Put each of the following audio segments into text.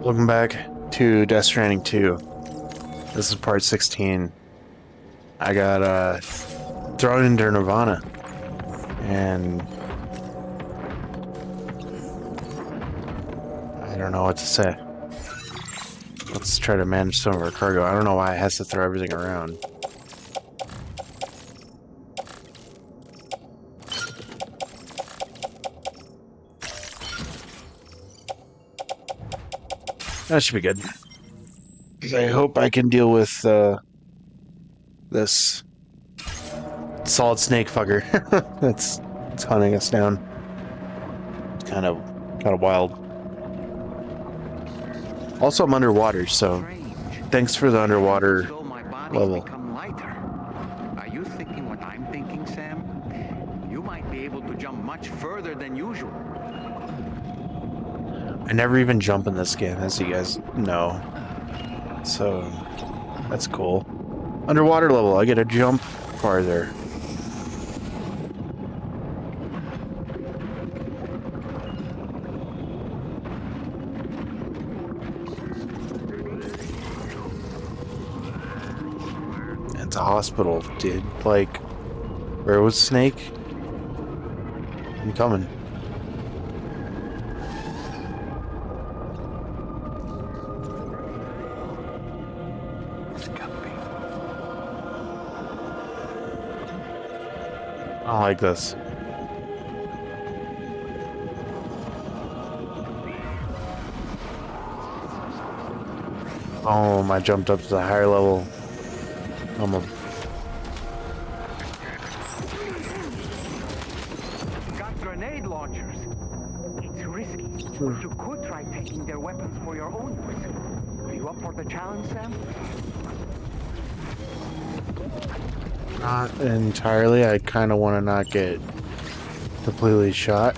Welcome back to Death Stranding 2. This is part 16. I got thrown into Nirvana, and I don't know what to say. Let's try to manage some of our cargo. I don't know why it has to throw everything around. That should be good. I hope I can deal with this solid snake fucker that's hunting us down. It's kind of wild. Also, I'm underwater, so thanks for the underwater level. Are you thinking what I'm thinking, Sam? You might be able to jump much further than usual. I never even jump in this game, as you guys know. So, that's cool. Underwater level, I get to jump farther. It's a hospital, dude. Like, where was Snake? I'm coming. I don't like this. Oh, I jumped up to the higher level. I'm a... Got grenade launchers. It's risky, but you could try taking their weapons for your own use. Are you up for the challenge, Sam? Not entirely. I kind of want to not get completely shot.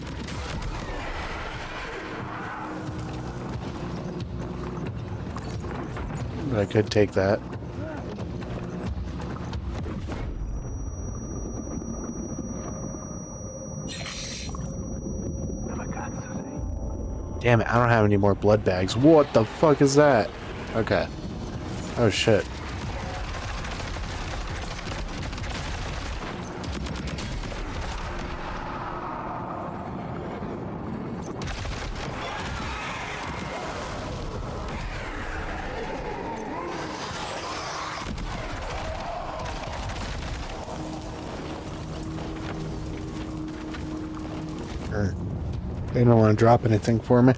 But I could take that. Damn it, I don't have any more blood bags. What the fuck is that? Okay. Oh shit. They don't want to drop anything for me.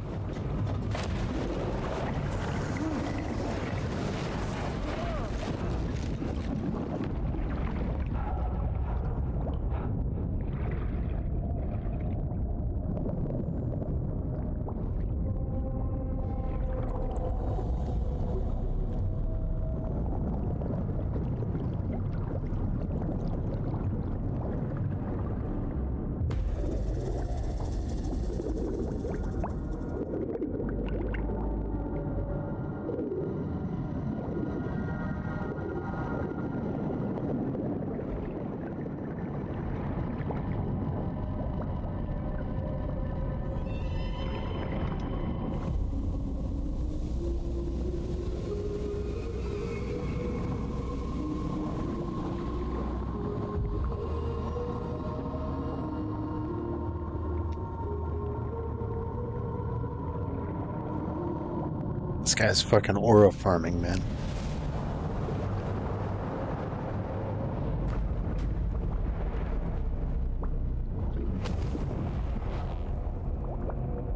This guy's fucking aura farming, man.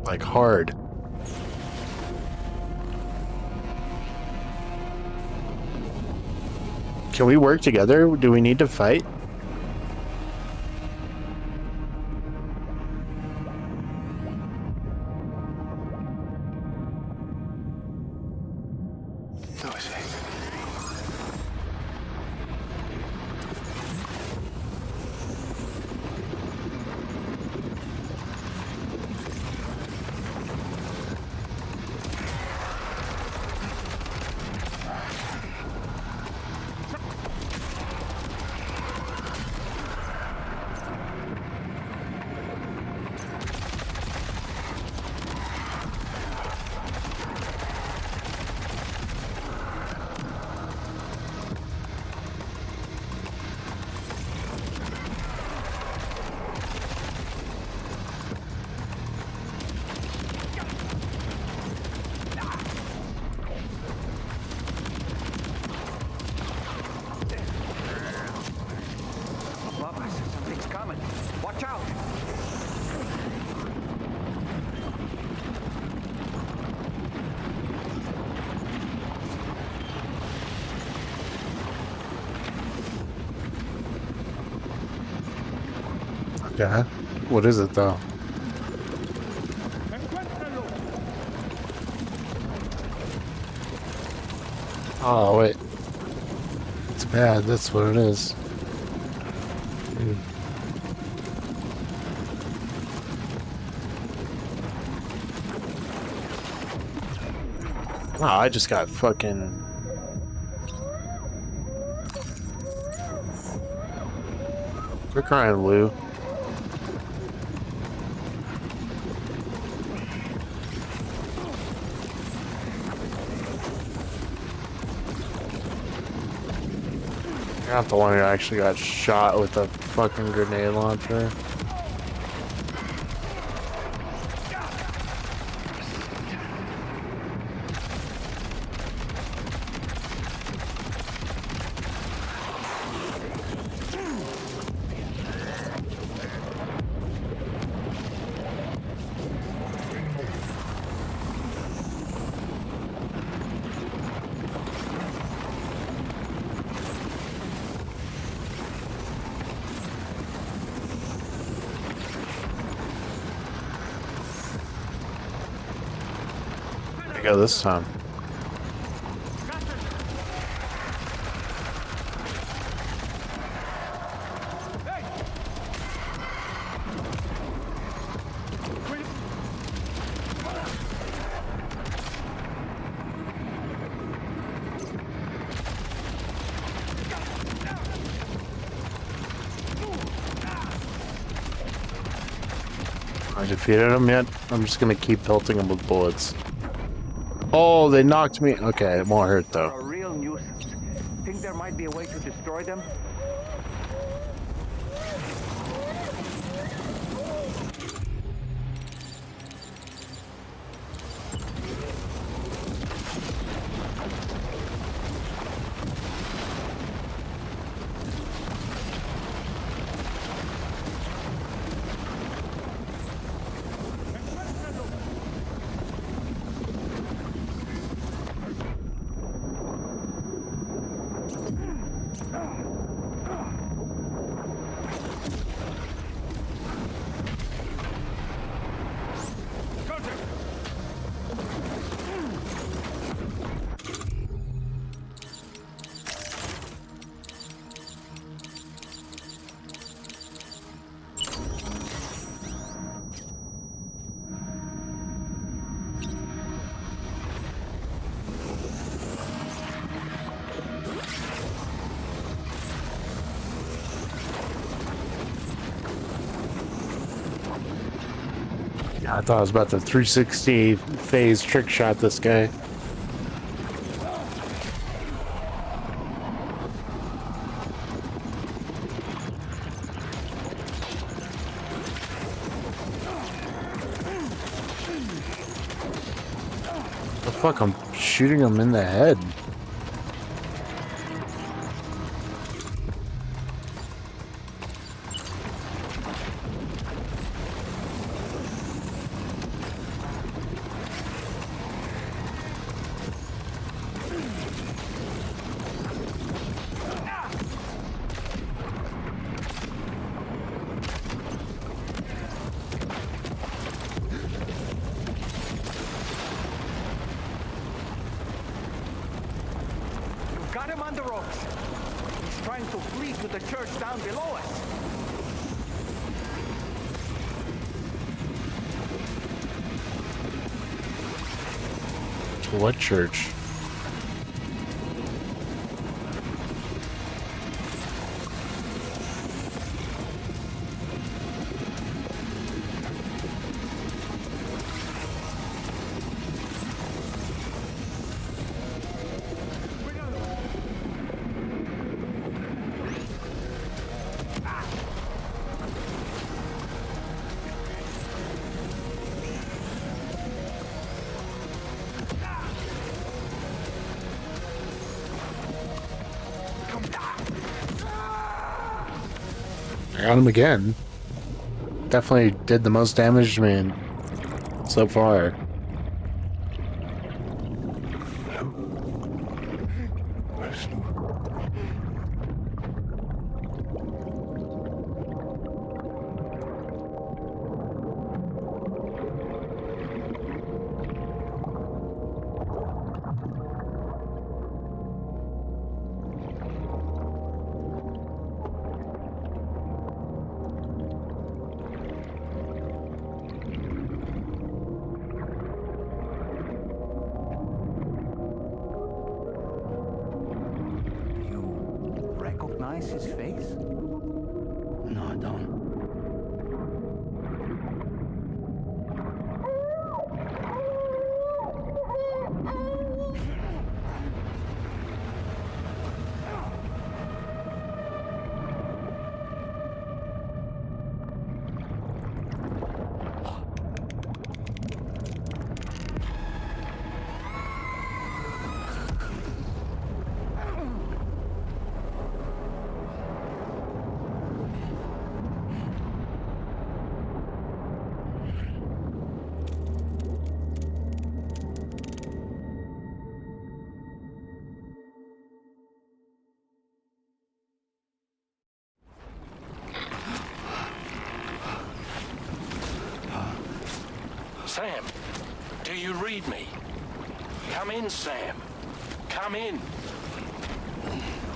Like hard. Can we work together? Do we need to fight? Yeah. What is it though? Oh wait, it's bad. That's what it is. Mm. Wow, I just got fucking. Quit crying, Lou. You're not the one who actually got shot with a fucking grenade launcher. I go this time. I defeated him yet? I'm just gonna keep pelting him with bullets. Oh, they knocked me. Okay, it won't hurt though. They're a real nuisance. Think there might be a way to destroy them? I thought I was about to 360 phase trick shot this guy. The fuck, I'm shooting him in the head. Got him on the ropes. He's trying to flee to the church down below us. What church? I got him again. Definitely did the most damage to me so far. recognize his face? No, I don't. Sam, do you read me? Come in, Sam. Come in.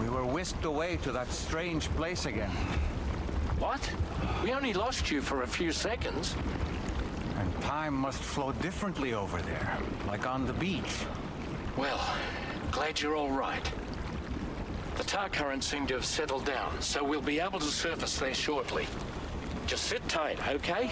We were whisked away to that strange place again. What? We only lost you for a few seconds. And time must flow differently over there, like on the beach. Well, glad you're all right. The tar currents seem to have settled down, so we'll be able to surface there shortly. Just sit tight, okay?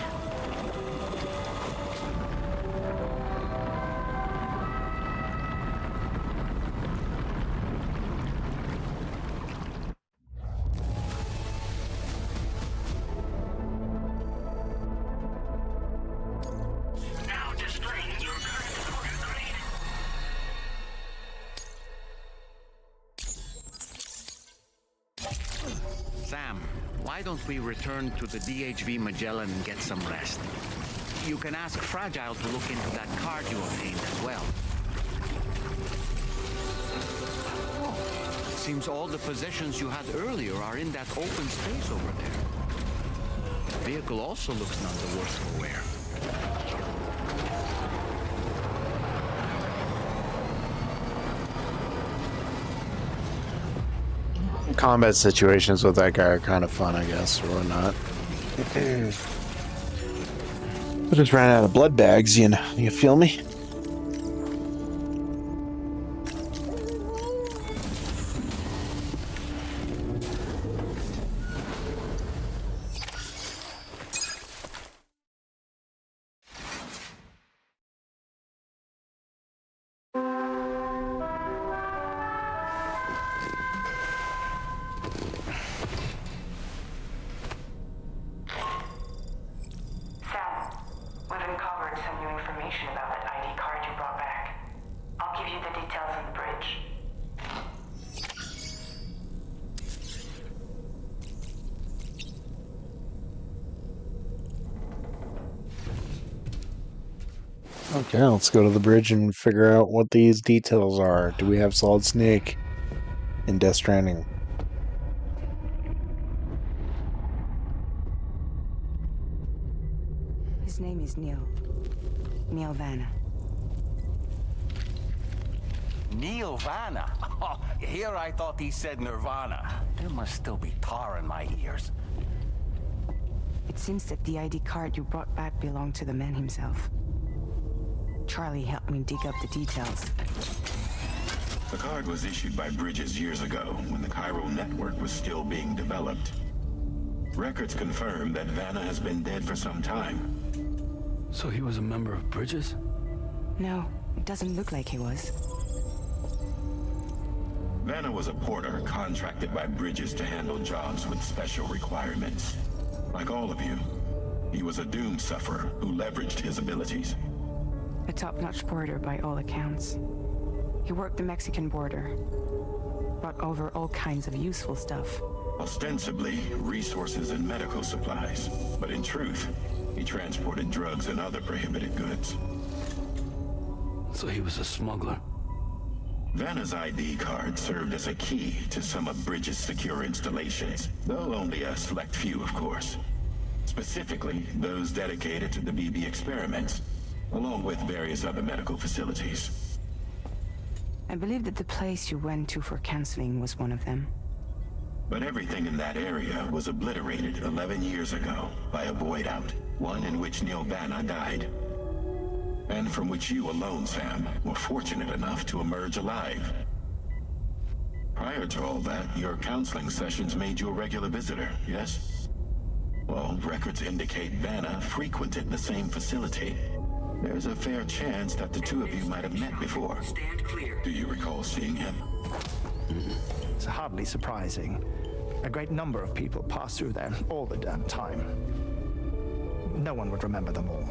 Sam, why don't we return to the DHV Magellan and get some rest? You can ask Fragile to look into that card you obtained as well. It seems all the positions you had earlier are in that open space over there. The vehicle also looks none the worse for wear. Combat situations with that guy are kind of fun, I guess, or whatnot. I just ran out of blood bags, you know. You feel me? Okay, let's go to the bridge and figure out what these details are. Do we have Solid Snake in Death Stranding? His name is Nirvana. Nirvana? Oh, here I thought he said Nirvana. There must still be tar in my ears. It seems that the ID card you brought back belonged to the man himself. Charlie helped me dig up the details. The card was issued by Bridges years ago, when the chiral network was still being developed. Records confirm that Vanna has been dead for some time. So he was a member of Bridges? No, it doesn't look like he was. Vanna was a porter contracted by Bridges to handle jobs with special requirements. Like all of you, he was a doom sufferer who leveraged his abilities. A top-notch porter by all accounts. He worked the Mexican border, brought over all kinds of useful stuff. Ostensibly, resources and medical supplies. But in truth, he transported drugs and other prohibited goods. So he was a smuggler. Vanna's ID card served as a key to some of Bridges' secure installations, though only a select few, of course. Specifically, those dedicated to the BB experiments, along with various other medical facilities. I believe that the place you went to for counseling was one of them. But everything in that area was obliterated 11 years ago by a void out, one in which Nirvana died. And from which you alone, Sam, were fortunate enough to emerge alive. Prior to all that, your counseling sessions made you a regular visitor, yes? Well, records indicate Vanna frequented the same facility. There's a fair chance that the two of you might have met before. Stand clear. Do you recall seeing him? It's hardly surprising. A great number of people pass through there all the damn time. No one would remember them all.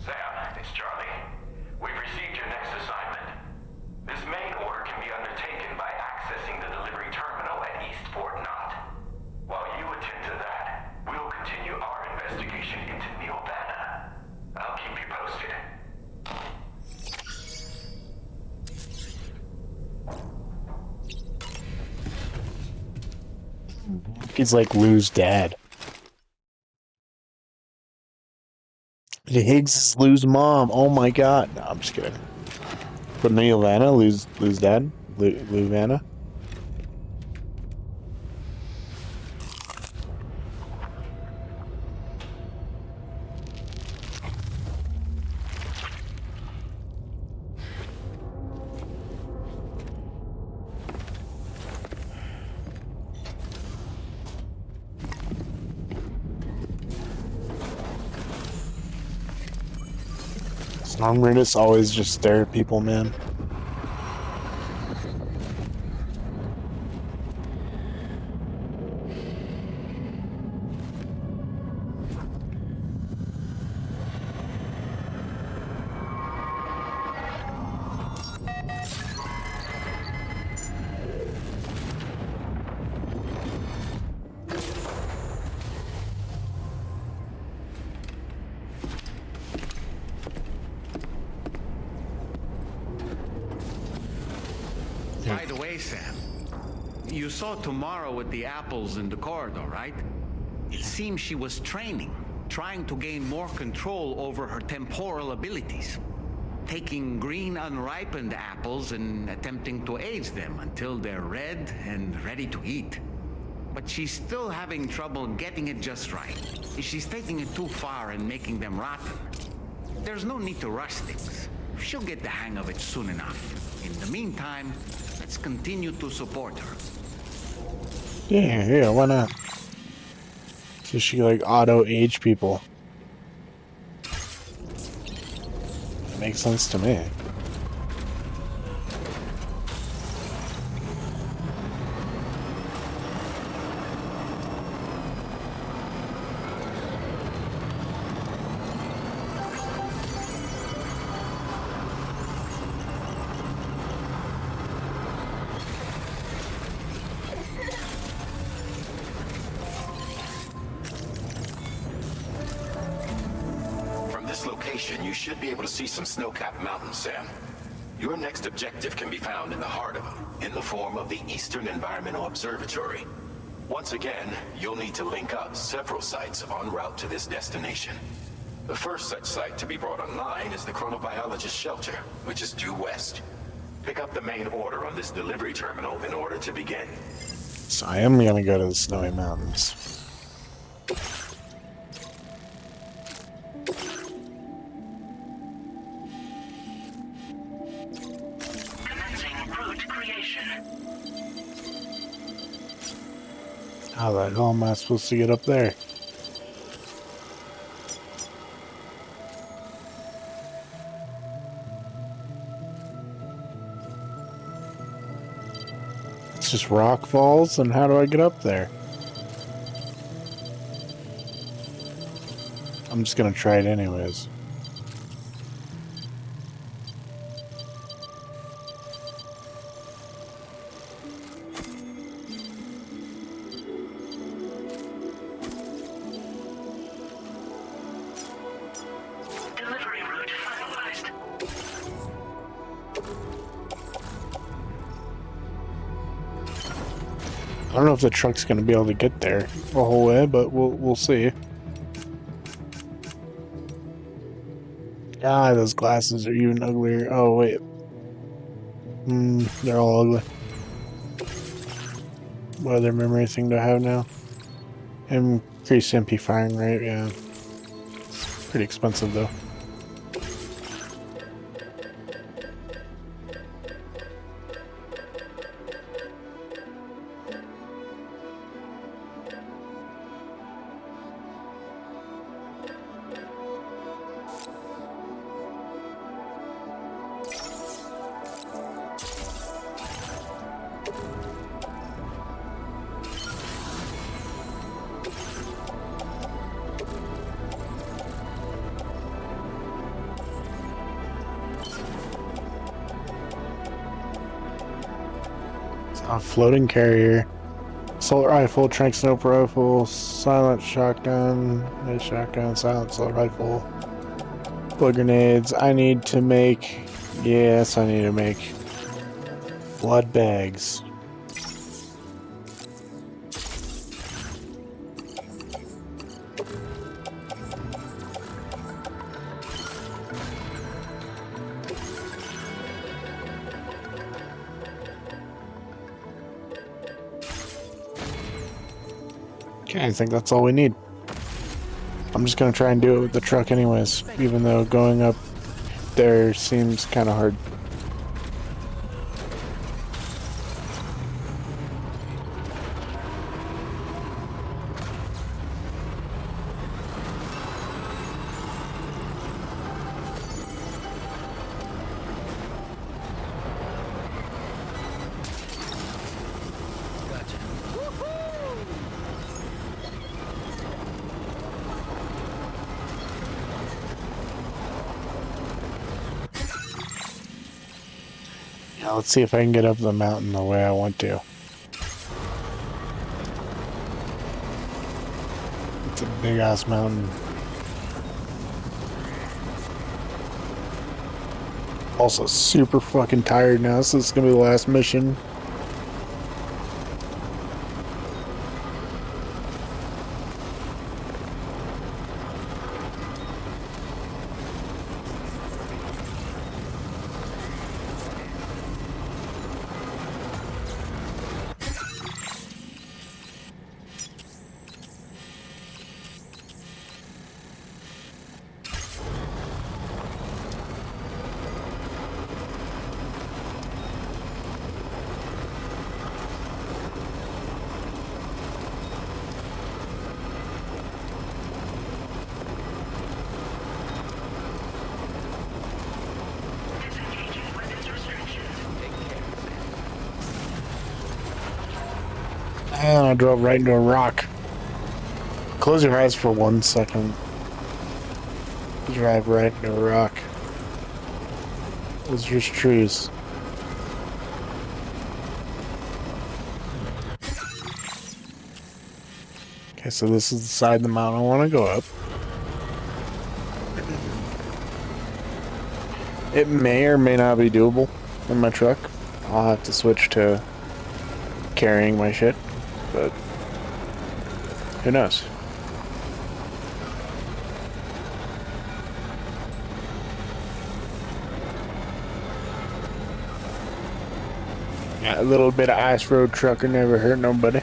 Sam, it's Charlie. We've received your next assignment. This main order can be undertaken by accessing the delivery terminal at East Fort Knott. While you attend to that, we'll continue our investigation into Nirvana. I'll keep you posted. He's like Lou's dad. Higgs is Lou's mom. Oh my god. No, I'm just kidding. But Nirvana, Lou's dad? Lou Vanna? Songwriters always just stare at people, man. By the way, Sam, you saw Tomorrow with the apples in the corridor, right? It seems she was training, trying to gain more control over her temporal abilities. Taking green unripened apples and attempting to age them until they're red and ready to eat. But she's still having trouble getting it just right. She's taking it too far and making them rotten. There's no need to rush things. She'll get the hang of it soon enough. In the meantime, let's continue to support her. Yeah, why not? So she like auto-age people. That makes sense to me. You should be able to see some snow-capped mountains, Sam. Your next objective can be found in the heart of them, in the form of the Eastern Environmental Observatory. Once again, you'll need to link up several sites en route to this destination. The first such site to be brought online is the Chronobiologist Shelter, which is due west. Pick up the main order on this delivery terminal in order to begin. So I am gonna go to the Snowy Mountains. How the hell am I supposed to get up there? It's just rock falls, and how do I get up there? I'm just gonna try it anyways. I don't know if the truck's gonna be able to get there the whole way, but we'll see. Ah, those glasses are even uglier. Oh wait. They're all ugly. What other memory thing do I have now? Increased MP firing rate, yeah. Pretty expensive though. A floating carrier, assault rifle, trank sniper rifle, silent shotgun, silent assault rifle, blood grenades. I need to make, yes, I need to make blood bags. Okay, I think that's all we need. I'm just gonna try and do it with the truck anyways, even though going up there seems kind of hard. Yeah, let's see if I can get up the mountain the way I want to. It's a big ass mountain. Also super fucking tired now, so this is gonna be the last mission. And I drove right into a rock. Close your eyes for 1 second. Drive right into a rock. Those are just trees. Okay, so this is the side of the mountain I want to go up. It may or may not be doable in my truck. I'll have to switch to carrying my shit, but who knows? Yeah, a little bit of ice road trucker never hurt nobody.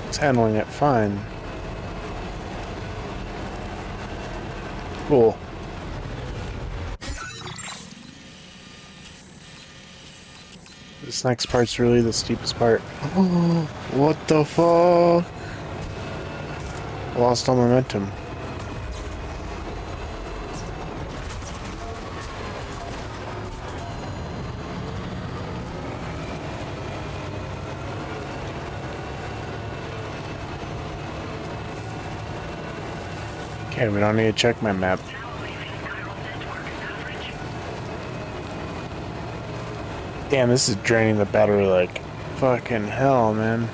It's handling it fine. Cool. This next part's really the steepest part. Oh, what the fuck? Lost all momentum. Okay, we don't need to check my map. Damn, this is draining the battery like fucking hell, man.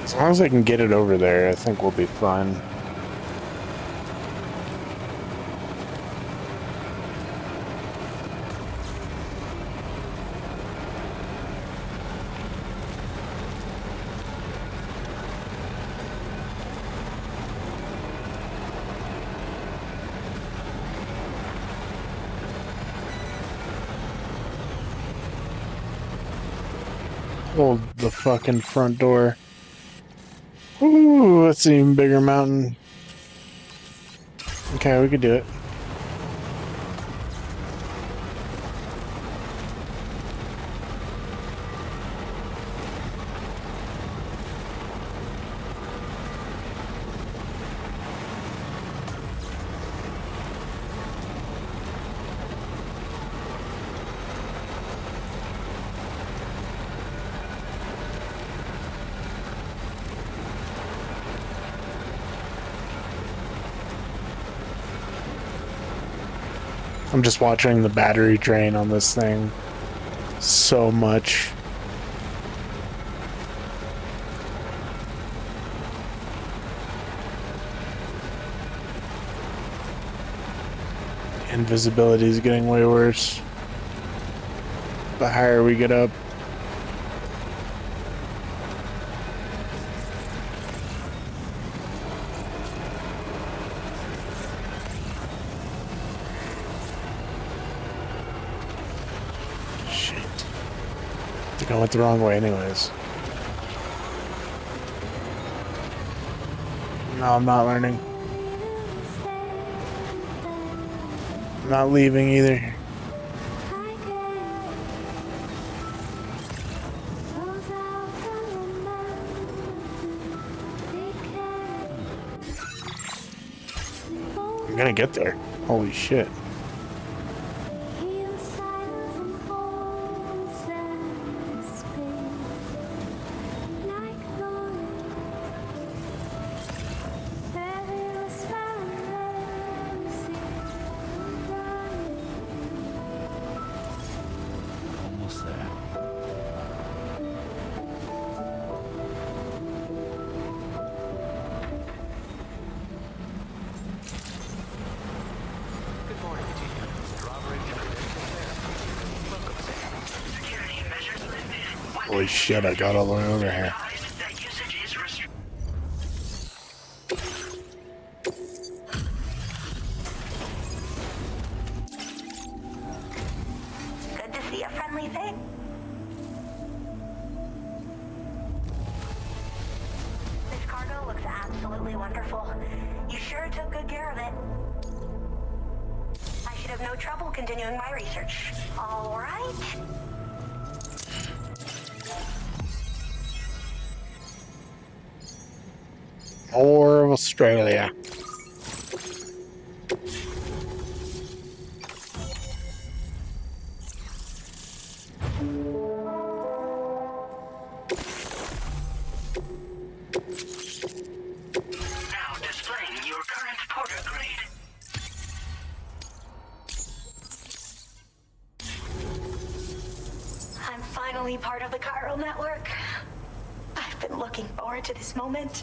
As long as I can get it over there, I think we'll be fine. Hold the fucking front door. Ooh, that's an even bigger mountain. Okay, we could do it. I'm just watching the battery drain on this thing so much. Invisibility is getting way worse. The higher we get up. I went the wrong way anyways. No, I'm not learning. I'm not leaving either. I'm gonna get there. Holy shit. Holy shit, I got all the way over here. Good to see a friendly thing. This cargo looks absolutely wonderful. You sure took good care of it. I should have no trouble continuing my research. All right. More of Australia. Now displaying your current porter grade. I'm finally part of the chiral network. I've been looking forward to this moment.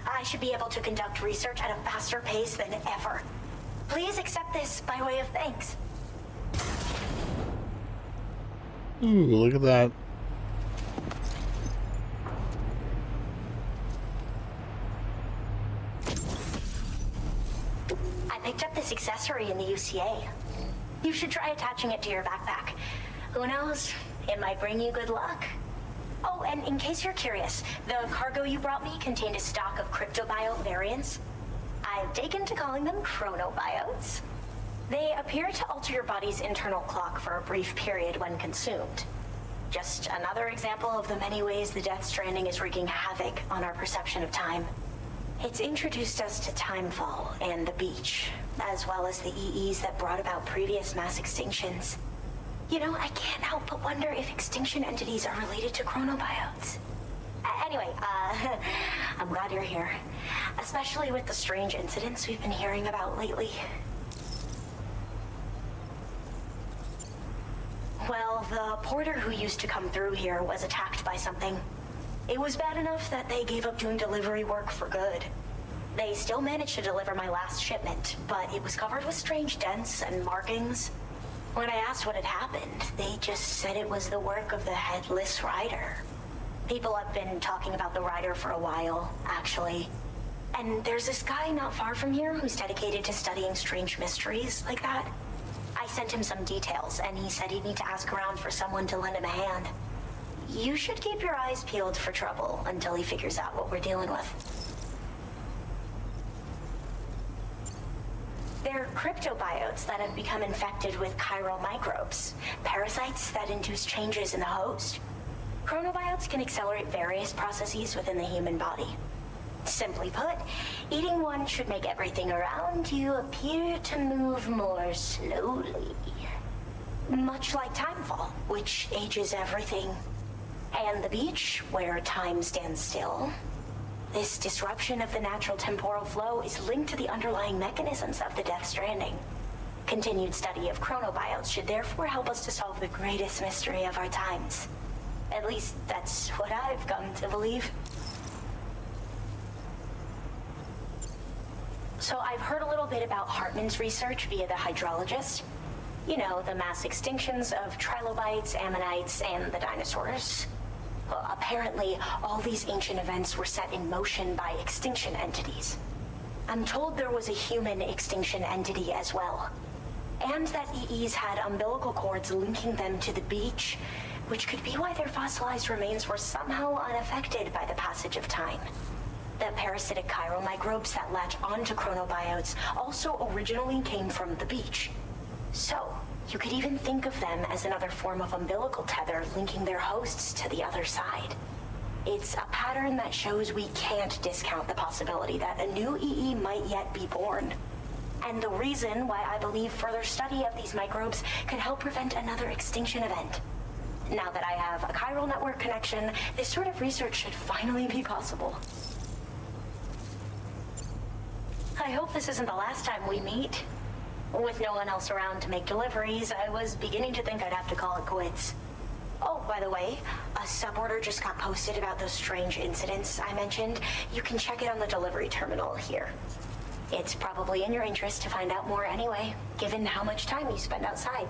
I should be able to conduct research at a faster pace than ever. Please accept this by way of thanks. Ooh, look at that. I picked up this accessory in the UCA. You should try attaching it to your backpack. Who knows? It might bring you good luck. Oh, and in case you're curious, the cargo you brought me contained a stock of cryptobiote variants. I've taken to calling them chronobiotes. They appear to alter your body's internal clock for a brief period when consumed. Just another example of the many ways the Death Stranding is wreaking havoc on our perception of time. It's introduced us to timefall and the beach, as well as the EEs that brought about previous mass extinctions. You know, I can't help but wonder if extinction entities are related to chronobiotes. Anyway, I'm glad you're here. Especially with the strange incidents we've been hearing about lately. Well, the porter who used to come through here was attacked by something. It was bad enough that they gave up doing delivery work for good. They still managed to deliver my last shipment, but it was covered with strange dents and markings. When I asked what had happened, they just said it was the work of the Headless Rider. People have been talking about the Rider for a while, actually. And there's this guy not far from here who's dedicated to studying strange mysteries like that. I sent him some details, and he said he'd need to ask around for someone to lend him a hand. You should keep your eyes peeled for trouble until he figures out what we're dealing with. They're cryptobiotes that have become infected with chiral microbes, parasites that induce changes in the host. Chronobiotes can accelerate various processes within the human body. Simply put, eating one should make everything around you appear to move more slowly. Much like timefall, which ages everything. And the beach, where time stands still. This disruption of the natural temporal flow is linked to the underlying mechanisms of the Death Stranding. Continued study of chronobiotes should therefore help us to solve the greatest mystery of our times. At least, that's what I've come to believe. So I've heard a little bit about Hartman's research via the hydrologist. You know, the mass extinctions of trilobites, ammonites, and the dinosaurs. Well, apparently, all these ancient events were set in motion by extinction entities. I'm told there was a human extinction entity as well. And that EEs had umbilical cords linking them to the beach, which could be why their fossilized remains were somehow unaffected by the passage of time. The parasitic chiral microbes that latch onto chronobiotes also originally came from the beach. So, you could even think of them as another form of umbilical tether linking their hosts to the other side. It's a pattern that shows we can't discount the possibility that a new EE might yet be born. And the reason why I believe further study of these microbes could help prevent another extinction event. Now that I have a chiral network connection, this sort of research should finally be possible. I hope this isn't the last time we meet. With no one else around to make deliveries, I was beginning to think I'd have to call it quits. Oh, by the way, a suborder just got posted about those strange incidents I mentioned. You can check it on the delivery terminal here. It's probably in your interest to find out more anyway, given how much time you spend outside.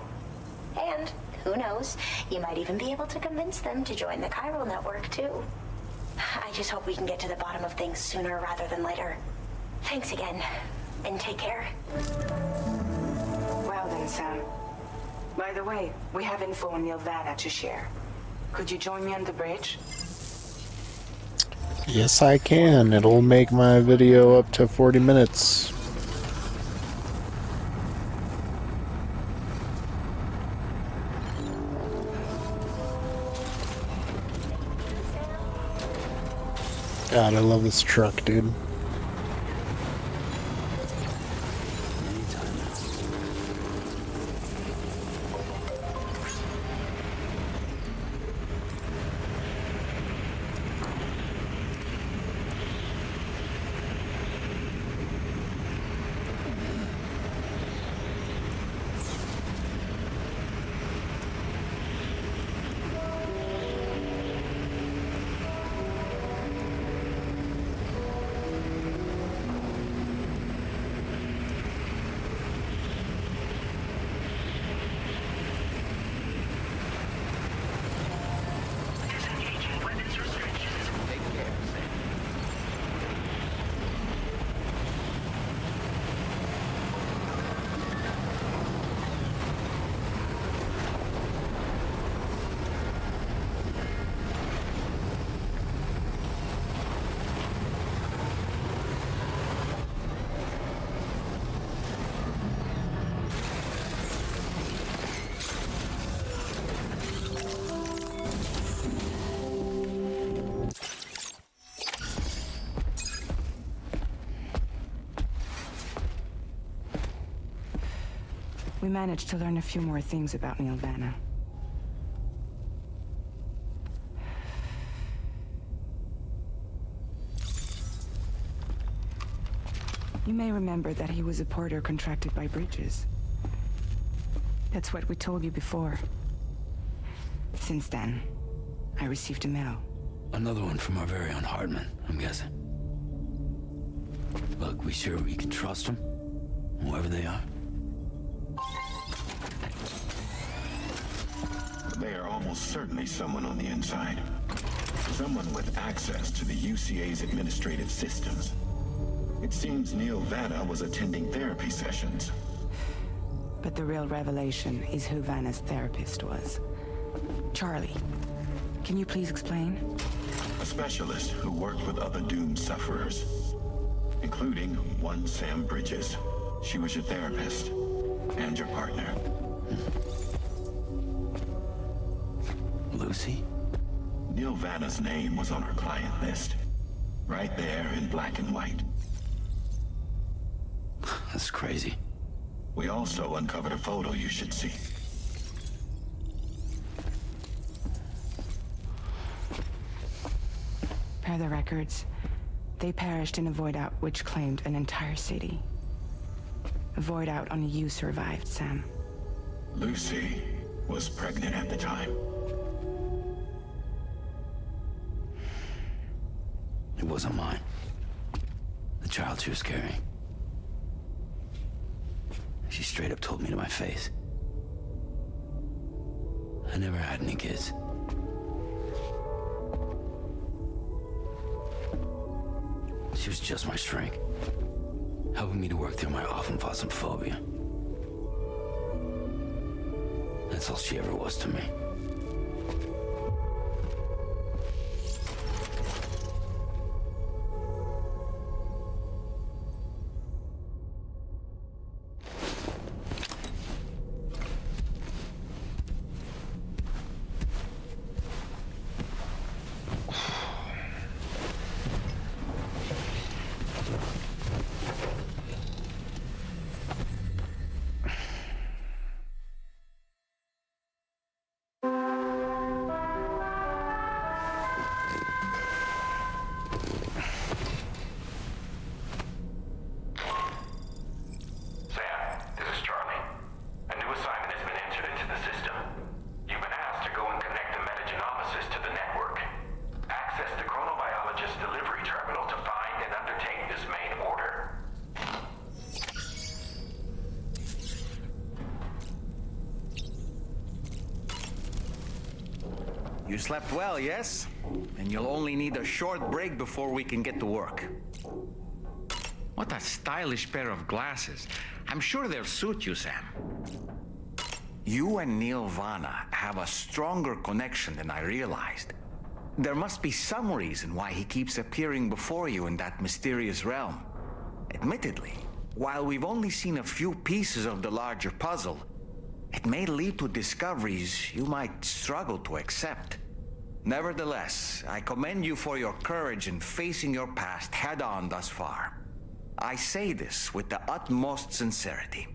And, who knows, you might even be able to convince them to join the chiral network, too. I just hope we can get to the bottom of things sooner rather than later. Thanks again, and take care. Well then, Sam. By the way, we have info on Nirvana to share. Could you join me on the bridge? Yes, I can. It'll make my video up to 40 minutes. God, I love this truck, dude. We managed to learn a few more things about Nirvana. You may remember that he was a porter contracted by Bridges. That's what we told you before. Since then, I received a mail. Another one from our very own Hardman, I'm guessing. Look, we sure we can trust them? Whoever they are? They are almost certainly someone on the inside. Someone with access to the UCA's administrative systems. It seems Nirvana was attending therapy sessions. But the real revelation is who Vanna's therapist was. Charlie, can you please explain? A specialist who worked with other doomed sufferers, including one Sam Bridges. She was your therapist and your partner. Lucy? Nirvana's name was on her client list. Right there in black and white. That's crazy. We also uncovered a photo you should see. Per the records, they perished in a void out which claimed an entire city. A void out only you survived, Sam. Lucy was pregnant at the time. It wasn't mine. The child she was carrying. She straight up told me to my face. I never had any kids. She was just my shrink, helping me to work through my often phobia. That's all she ever was to me. You slept well, yes? And you'll only need a short break before we can get to work. What a stylish pair of glasses. I'm sure they'll suit you, Sam. You and Nirvana have a stronger connection than I realized. There must be some reason why he keeps appearing before you in that mysterious realm. Admittedly, while we've only seen a few pieces of the larger puzzle, it may lead to discoveries you might struggle to accept. Nevertheless, I commend you for your courage in facing your past head-on thus far. I say this with the utmost sincerity.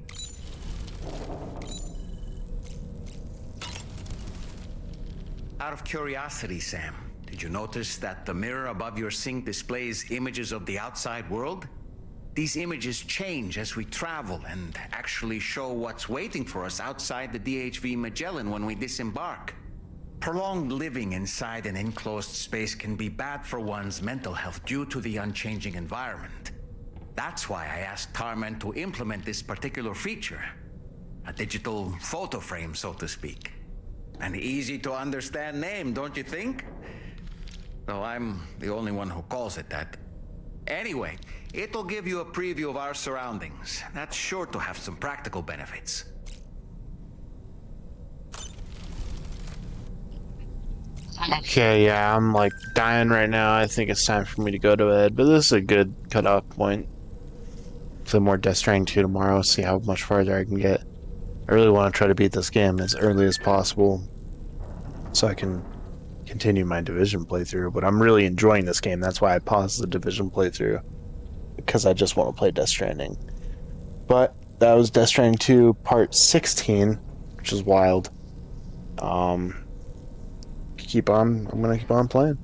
Out of curiosity, Sam, did you notice that the mirror above your sink displays images of the outside world? These images change as we travel and actually show what's waiting for us outside the DHV Magellan when we disembark. Prolonged living inside an enclosed space can be bad for one's mental health due to the unchanging environment. That's why I asked Tarman to implement this particular feature. A digital photo frame, so to speak. An easy to understand name, don't you think? Though I'm the only one who calls it that. Anyway, it'll give you a preview of our surroundings. That's sure to have some practical benefits. Okay, yeah, I'm like dying right now. I think it's time for me to go to bed, but this is a good cutoff point. Play more Death Stranding 2 tomorrow, see how much farther I can get. I really want to try to beat this game as early as possible so I can continue my Division playthrough, but I'm really enjoying this game. That's why I paused the Division playthrough, because I just want to play Death Stranding. But that was Death Stranding 2 Part 16, which is wild. I'm gonna keep on playing.